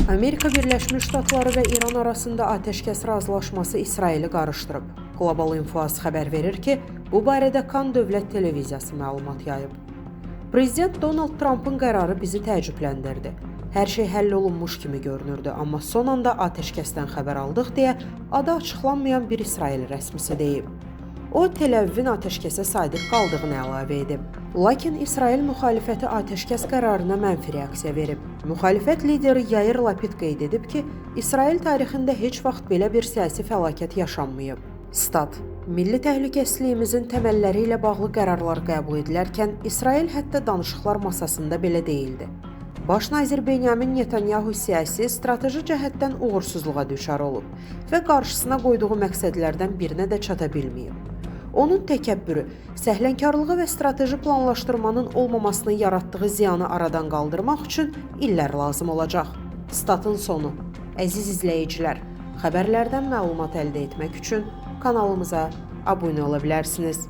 Amerika Birləşmiş Ştatları və İran arasında atəşkəs razılaşması İsraili qarışdırıb. Global Info-az xəbər verir ki, bu barədə Kan Dövlət Televiziyası məlumat yayıb. Prezident Donald Trump'ın qərarı bizi təəccübləndirdi. Hər şey həll olunmuş kimi görünürdü, amma son anda atəşkəsdən xəbər aldıq deyə adı açıqlanmayan bir İsrail rəsmisi deyib. O, Tel-Əvivin atəşkəsə sadiq qaldığını əlavə edib. Lakin İsrail müxalifəti atəşkəs qərarına mənfi reaksiya verib. Müxalifət lideri Yair Lapid qeyd edib ki, İsrail tarixində heç vaxt belə bir siyasi fəlakət yaşanmayıb. Stat: Milli təhlükəsizliyimizin təməlləri ilə bağlı qərarlar qəbul edilərkən İsrail hətta danışıqlar masasında belə deyildi. Baş nazir Benyamin Netanyahu siyasi, strateji cəhətdən uğursuzluğa düçar olub və qarşısına qoyduğu məqsədlərdən birinə də çata bilməyib. Onun təkəbbürü, səhlənkarlığı və strateji planlaşdırmanın olmamasının yaratdığı ziyanı aradan qaldırmaq üçün illər lazım olacaq. Statın sonu. Əziz izləyicilər, xəbərlərdən məlumat əldə etmək üçün kanalımıza abunə ola bilərsiniz.